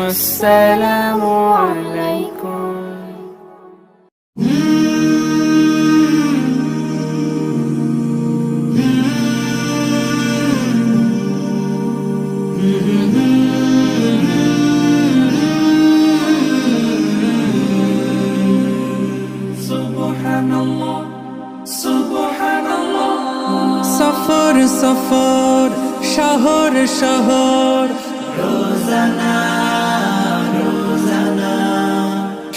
আসসালামু আলাইকুম। সফর সফর শহর শহর রোজানা রোজানা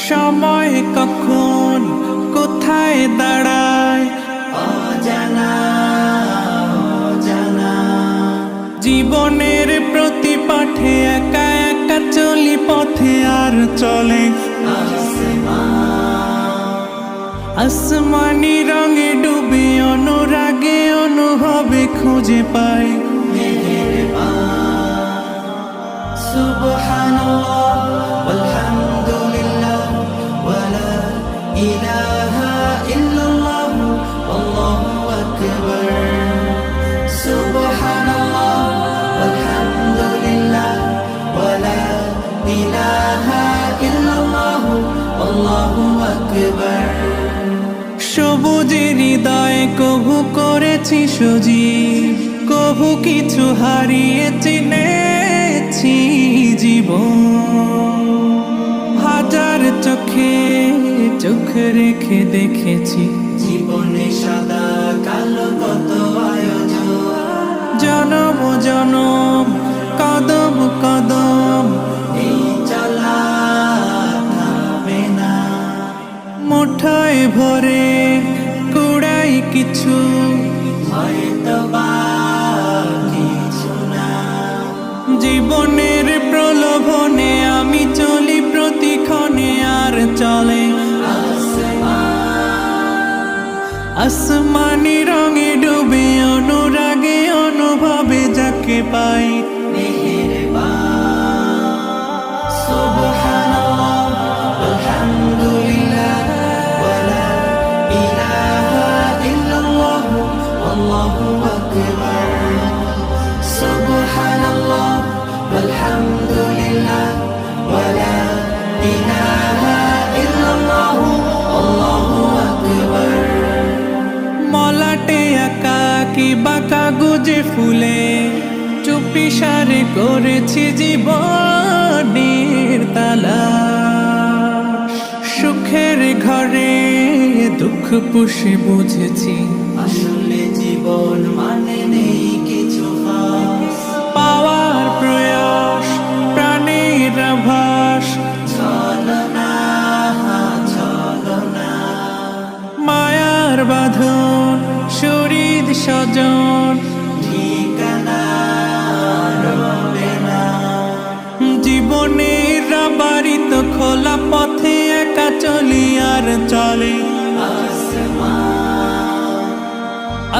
সময় কখন কোথায় দাঁড়ায় অজানা অজানা জীবনের প্রতি পাঠে একা একা চলি পথে আর চলে আসমানি রঙে ডুবে অনুরাগে অনুভবে খুঁজে পাই সুবহানাল্লাহ ওয়ালহামদুলিল্লাহ ওয়ালা ইলাহা ইল্লাল্লাহ আল্লাহু আকবার সুবহানাল্লাহ ওয়ালহামদুলিল্লাহ ওয়ালা ইলাহা ইল্লাল্লাহ আল্লাহু আকবার সবুজের হৃদয় কভু করেছি সজীব কভু কিছু হারিয়ে চিনেছি জীবন হাজার চোখে চোখ রেখে দেখেছি জীবনে সাদা কালো কত আয়োজন জনম জনম কদম কদম এই চলা থামে না মুঠোয় ভরে কুড়াই কিছু হয়তো বা কিছু না জীবনের প্রলোভনে আমি চলি প্রতিক্ষণে আর চলে আসমানি রঙে ডুবে অনুরাগে অনুভবে যাকে পাই সুবহানাল্লাহ আলহামদুলিল্লাহ ওয়ালা ইলাহা ইল্লাল্লাহ আল্লাহু আকবার সুবহানাল্লাহ আলহামদুলিল্লাহ ওয়ালা ইলাহা ইল্লাল্লাহ আল্লাহু আকবার মলাটে আঁকা কি বাঁকা গুজে ফুলে চুপি সারে করেছি জীবনের তালা সুখের ঘরে দুঃখ পুষে বুঝেছি আসলে জীবন মানে নেই কিছু খাস পাওয়ার প্রয়াস প্রাণের আভাস ছলনা ছলনা মায়ার বাঁধন শরীর স্বজন ঠিকানা রবে না জীবনের বাড়িত খোলা পথে একা চলি আর চলে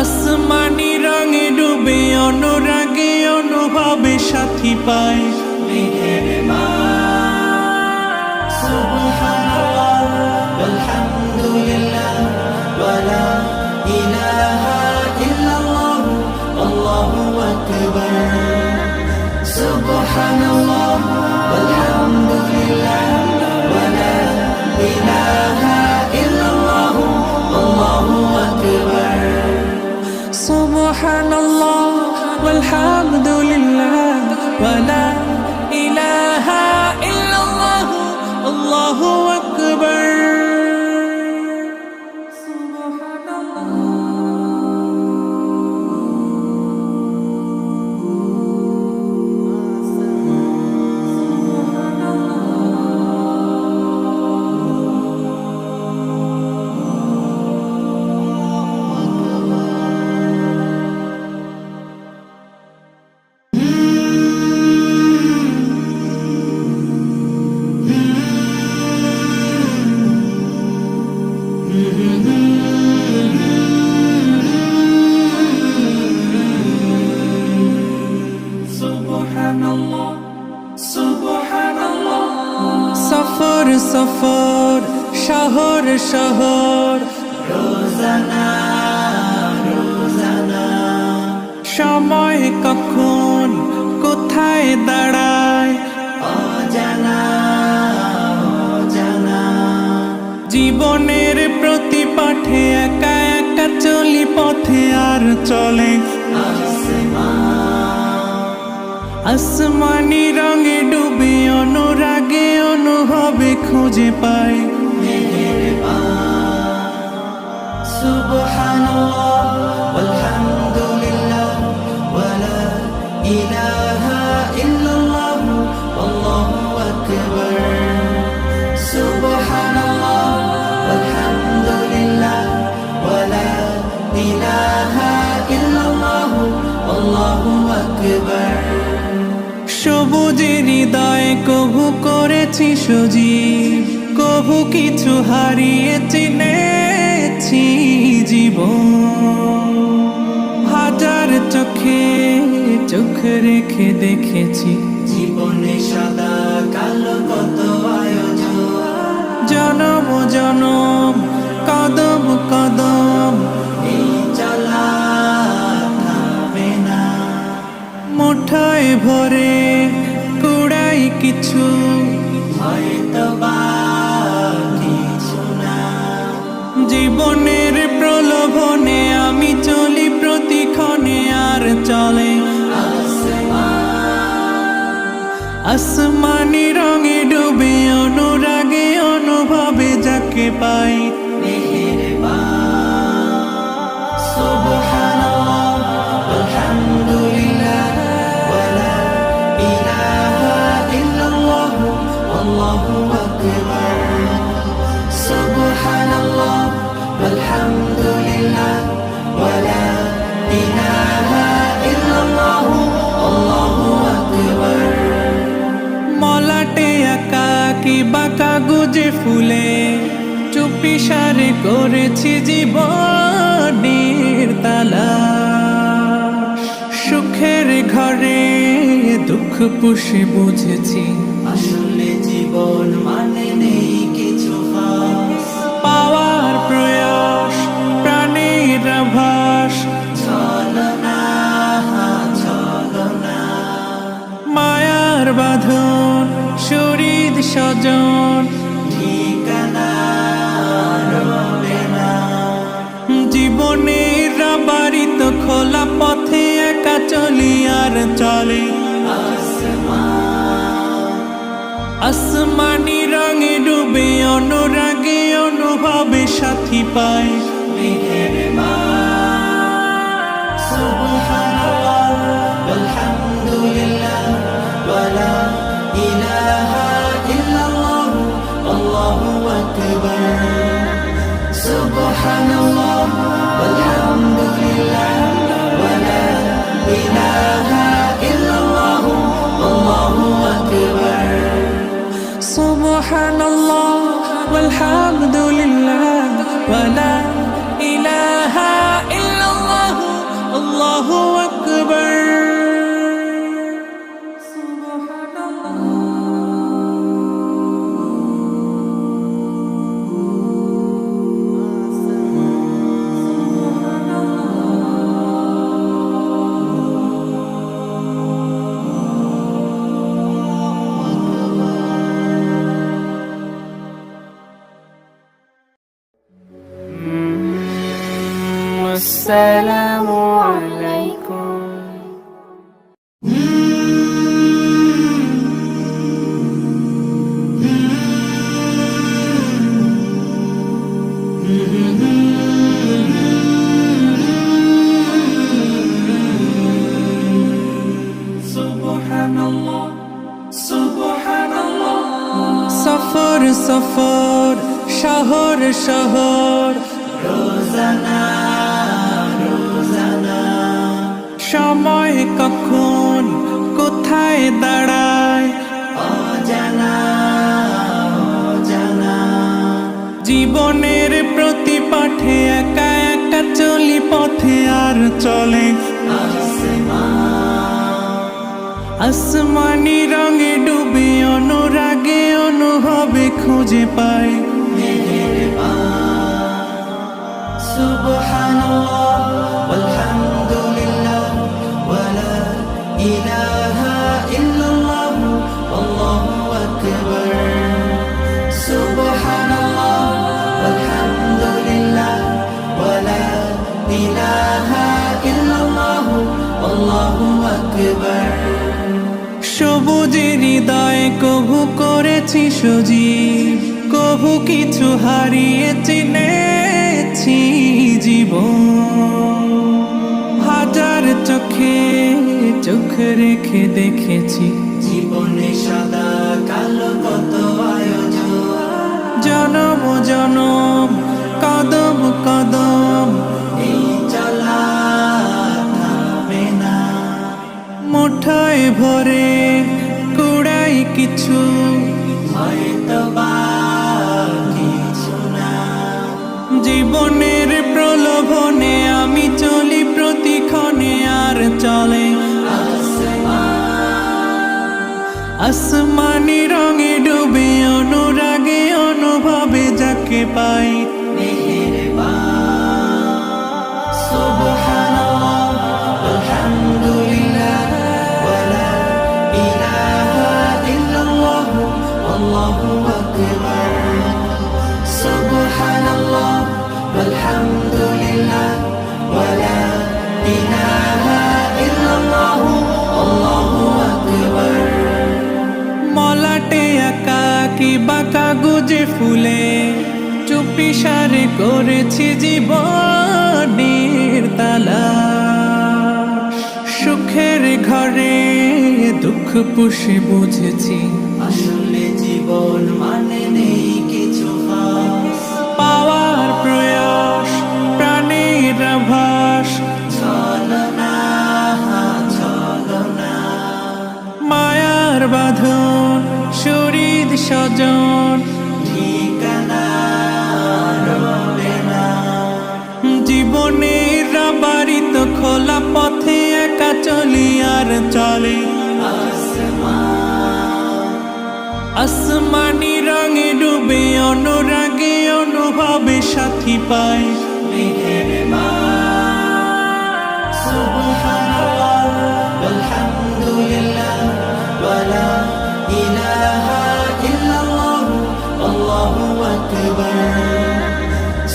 আসমানি রঙে ডুবে অনুরাগে অনুভবে সাথী পায় সুবহানাল্লাহ আলহামদুলিল্লাহ ওয়ালা ইলাহা ইল্লাল্লাহ আল্লাহু আকবার সুবহানাল্লাহ আলহামদুলিল্লাহ ওয়ালা ইলাহা ইল্লাল্লাহ আল্লাহু আকবার সুবহানাল্লাহ ওয়ালহামদুলিল্লাহ ওয়ালা ইলাহা ইল্লাল্লাহ আল্লাহু আকবার সফর সফর শহর শহর রোজানা রোজানা সময় কখন কোথায় দাঁড়ায় অজানা জীবনের প্রতি পাঠে একা একা চলি পথে আর চলে আসমানি রঙে ডুবে অনুরাগে অনুভবে খুঁজে পাই সুবহানাল্লাহ ওয়ালহামদুলিল্লাহ ওয়ালা ইলাহা ইল্লাল্লাহ আল্লাহু আকবার সুবহানাল্লাহ ওয়ালহামদুলিল্লাহ ওয়ালা ইলাহা ইল্লাল্লাহ আল্লাহু আকবার সবুজের হৃদয়ে কভু করেছি সজীব কভু কিছু হারিয়ে চিনেছি জীবন হাজার চোখে চোখ রেখে দেখেছি জীবনে সাদা কালো কত আয়োজন জনম জনম কদম কদম এই চলা থামবে না মুঠায় ভরে কুড়াই কিছু হয়তো বা কিছু না জীবনের প্রলোভনে আমি চলি প্রতিক্ষণে আর চলে আসমানি রঙে ডুবে অনুরাগে অনুভবে যাকে পাই সুবহানাল্লাহ আলহামদুলিল্লাহ ওয়ালা ইলাহা ইল্লাল্লাহ আল্লাহু আকবার সুবহানাল্লাহ আলহামদুলিল্লাহ ওয়ালা ইলাহা ইল্লাল্লাহ আল্লাহু আকবার মলাটে আঁকা কি বাঁকা গুজে ফুলে চুপি সারে করেছি জীবনের তালা সুখের ঘরে দুঃখ পুষে বুঝেছি আসলে জীবন মানে নেই কিছু খাস পাওয়ার প্রয়াস প্রাণের আভাস চলো না মায়ার বাঁধন শরীর স্বজন ঠিকানা রবে না জীবনের বাড়িত খোলা পথে একা চলি আর চলে আসমানি রঙে ডুবে অনুরাগে অনুভবে সাথী পায় সুবহানাল্লাহ ওয়ালহামদুলিল্লাহ ওয়ালা ইলাহা ইল্লাল্লাহ আল্লাহু আকবার সুবহানাল্লাহ ওয়ালহামদুলিল্লাহ ওয়ালা ইলাহা ইল্লাল্লাহ আল্লাহু আকবার সুবহানাল্লাহ ওয়ালহামদুলিল্লাহ ওয়ালা ইলাহা ইল্লাল্লাহ আল্লাহু আকবার السلام عليكم সুবহানাল্লাহ সুবহানাল্লাহ সফর সফর শহর শহর রোজানা সময় কখন কোথায় দাঁড়ায় অজানা জীবনের প্রতি পাঠে একা একা চলি পথে আর চলে আসমানি রঙে ডুবে অনুরাগে অনুভবে খুঁজে পাই সুবহানাল্লাহ ওয়ালহামদুলিল্লাহ ওয়ালা ইলাহা ইল্লাল্লাহ আল্লাহু আকবার সুবহানাল্লাহ সবুজের হৃদয় কভু করেছি সজীব, কভু কিছু হারিয়ে চিনেছি জীবন। হাজার চোখে চোখ রেখে দেখেছি জীবনে সাদা কালো কত আয়োজন, জনম জনম কদম কদম এই চলা থামবে না। মুঠায় ভরে কুড়াই কিছু, হয়তো বা কিছু না। জীবনের প্রলোভনে আমি চলি প্রতিক্ষণে, আর চলে আসমানি রঙে ডুবে অনুরাগে অনুভবে যাকে পাই। সুবহানাল্লাহ আলহামদুলিল্লাহ ওয়ালা ইলাহা ইল্লাল্লাহ আল্লাহু আকবার। সুবহানাল্লাহ আলহামদুলিল্লাহ ওয়ালা ইলাহা ইল্লাল্লাহ আল্লাহু আকবার। মলাটে আঁকা কি বাঁকা গুজে ফুলে চুপি সারে করেছি জীবনের তালা। সুখের ঘরে দুঃখ পুষে বুঝেছি আসলে জীবন মানে নেই কিছু খাস। পাওয়ার প্রয়াস প্রাণের আভাস, চলো না চলো না, মায়ার বাঁধন শরীর স্বজন, ঠিকানা রবে না। জীবনের রাবারিত খোলা পথে একা চলি আর চলে আসমানি রঙে ডুবে অনুরাগে অনুভবে সাথী পায়। সুবহানাল্লাহ আলহামদুলিল্লাহ ওয়ালা ইলাহা ইল্লাল্লাহ আল্লাহু আকবার।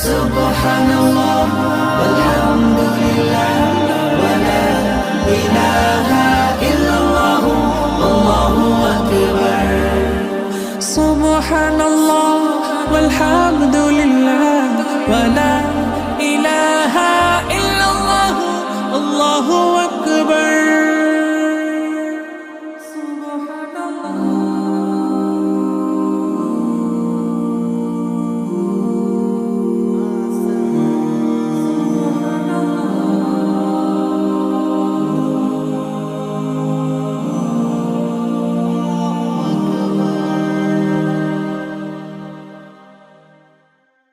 সুবহানাল্লাহ আলহামদুলিল্লাহ ওয়ালা ইলাহা ইল্লাল্লাহ আল্লাহু আকবার। সুবহানাল্লাহ ওয়াল হামদুলিল্লাহ ওয়া লা